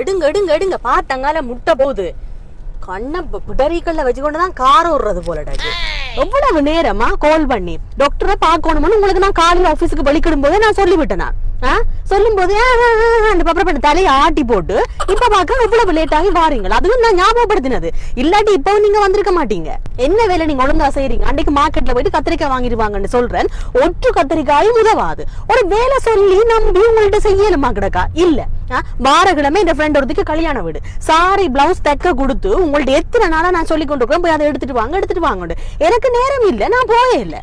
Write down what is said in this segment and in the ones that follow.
எடுங்க எடுங்க எடுங்க பாத்தங்கால முட்டை போகுது. கண்ணை பிடரிக்கல்ல வச்சுக்கொண்டுதான் கார் ஓடுறது போலடாச்சு. எவ்வளவு நேரமா கால் பண்ணி டாக்டரை பாக்கணும்னு உங்களுக்கு நான் காலையில ஆபீஸுக்கு வலிக்கிடும் போதே நான் சொல்லிவிட்டேனா? சொல்லும் போது தலையை ஆட்டி போட்டு இப்ப பாக்க எவ்வளவு லேட் ஆகி வாரீங்களா? அதுவும் நான் ஞாபகப்படுத்தினது. இல்லாட்டி இப்பவும் நீங்க வந்திருக்க மாட்டீங்க. என்ன வேலை நீங்க ஒழுங்கா செய்யறீங்க? அன்னைக்கு மார்க்கெட்ல போயிட்டு கத்திரிக்காய் வாங்கிடுவாங்கன்னு சொல்றேன். ஒற்று கத்திரிக்காயும் உதவாது. ஒரு வேலை சொல்லி நம்பி உங்கள்ட்ட செய்யலுமா கிடக்கா? இல்ல. வாரக்கிழமை இந்த ஃப்ரெண்ட் ஒருத்துக்கு கல்யாண வீடு சாரி பிளவுஸ் தைக்க கொடுத்து உங்கள்ட்ட எத்தனை நாளா நான் சொல்லி கொண்டு இருக்கேன் போய் அதை எடுத்துட்டு வாங்க. எனக்கு நேரம் இல்ல, நான் போயே இல்ல.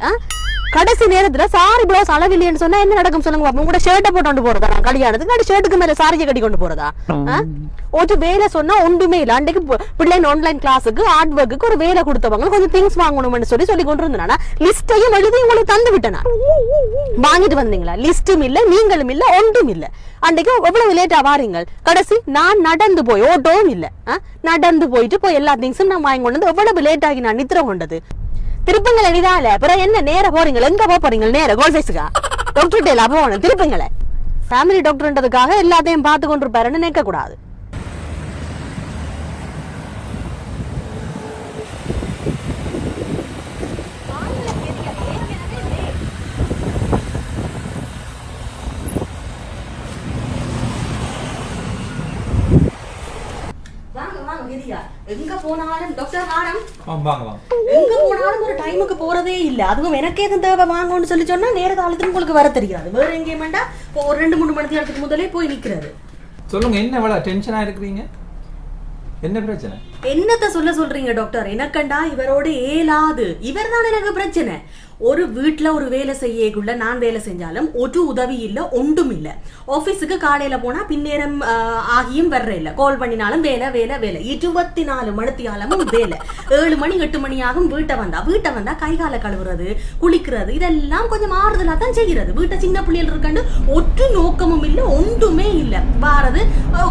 கடைசி நேரத்துல சாரி பிளவுஸ் அளவில்லைன்னு சொன்னா என்ன நடக்கும் சொல்லுங்க? உங்களோட ஷர்ட்டை போட்டு போறதா? நான் கல்யாணத்துக்கு ஷர்ட்டுக்கு மேல சாரியை கட்டி கொண்டு போறதா? ஒரு வேலை சொன்னா ஒன்றுமே இல்ல. அன்றைக்கு பிள்ளைங்க ஆன்லைன் கிளாஸுக்கு ஆர்ட் ஒர்க்கு ஒரு வேலை கொடுத்தவங்க கொஞ்சம் திங்ஸ் வாங்கணும்னு சொல்லி கொண்டு இருந்தானா லிஸ்டையும் எழுதி உங்களுக்கு தந்து விட்டேனா? வாங்கிட்டு வந்தீங்களா? லிஸ்டும் இல்ல, நீங்களும் இல்ல, ஒன்றும் இல்ல. அன்றைக்கு எவ்வளவு லேட்டா வாரீங்க? கடைசி நான் நடந்து போய் ஓட்டோவும் இல்ல, நடந்து போயிட்டு எல்லா திங்ஸும் நான் வாங்கி கொண்டு வந்து எவ்வளவு லேட் ஆகி நான் நித்திர கொண்டது. திருப்பங்களை விதால அப்புறம் என்ன நேர போறீங்க? எங்க போறீங்க? நேர கோல்ஃபேஸுக்கா? டாக்டர் டேல போகணும். திருப்பங்களை ஃபேமிலி டாக்டர்ன்றதுக்காக எல்லாத்தையும் பார்த்து கொண்டு இருப்பாருன்னு நினைக்க கூடாது. எங்க போனாலும் டாக்டர் மேடம் எங்க போனாலும் ஒரு டைமுக்கு போறதே இல்ல. அதுவும் எனக்கே தேவை வாங்கன்னு சொல்லி சொன்னா நேர காலத்துல உங்களுக்கு வர தெரியாது. வேற எங்கேயும் வேண்டாம் ஒரு 2-3 மணி நேரத்துக்கு முதலே போய் நிக்கிறது. சொல்லுங்க, என்ன இவ்வளவு டென்ஷனா இருக்கிறீங்க? என்ன பிரச்சனை? என்னத்த சொல்றீங்க டாக்டர்? எனக்கண்டா இவரோட ஏலாது. இவர் தான் எனக்கு பிரச்சனை. ஒரு வீட்டுல ஒரு வேலை செய்யக்குள்ள நான் வேலை செஞ்சாலும் ஒரு உதவி இல்ல, ஒன்றும் இல்ல. ஆபீஸுக்கு காலையில போனா பின்னேரம் ஆகியும் வர்ற இல்ல. கால் பண்ணினாலும் வேலை வேலை வேலை. 24 மணித்தியாலமும் வேலை. 7 மணி 8 மணி ஆகும் வீட்டை வந்தா கை காலை கழுவுறது, குளிக்கிறது, இதெல்லாம் கொஞ்சம் ஆறுதலா தான் செய்கிறது. வீட்டை சின்ன பிள்ளைகள் இருக்காண்டு ஒற்று நோக்கமும் இல்ல, ஒன்றுமே இல்ல. வாரது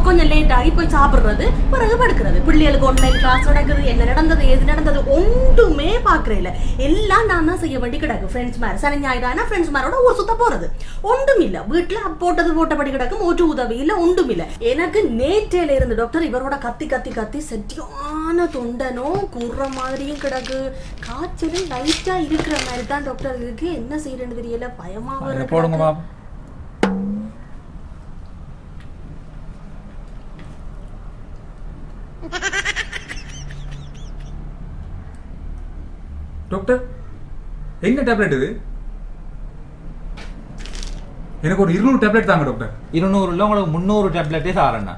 கொஞ்சம் லேட் ஆகி போய் சாப்பிடுறது, பிறகு படுக்கிறது. பிள்ளைகளுக்கு ஆன்லைன் கிளாஸ் நடக்குது, என்ன நடந்தது எது நடந்தது ஒன்றுமே பாக்குறேன் இல்ல. எல்லாம் நான் தான் செய்ய வேண்டிய கிடக்கு. ஃப்ரெண்ட்ஸ் மாதிரி சனி ஞாயிறானா ஃப்ரெண்ட்ஸ் மாதிரோட ஒரு சுத்த போறது ஒன்றும் இல்ல. வீட்டுல போட்டபடி கிடக்கும். ஒரு உதவி இல்ல, ஒன்றும் இல்ல. எனக்கு நேற்றையில இருந்து டாக்டர் இவரோட கத்தி செட்டியான தொண்டனோ குற மாதிரியும் கிடக்கு. காய்ச்சலும் லைட்டா இருக்கிற மாதிரி தான் டாக்டர் இருக்கு. என்ன செய்யறேன்னு தெரியல, பயமாவும் இருக்கு. டாக்டர் என்ன டேப்லெட் இது? எனக்கு ஒரு 200 டேப்லெட் தாங்க டாக்டர். 200 இல்ல, உங்களுக்கு 300 டேப்லெட்டே சாரண்ணா.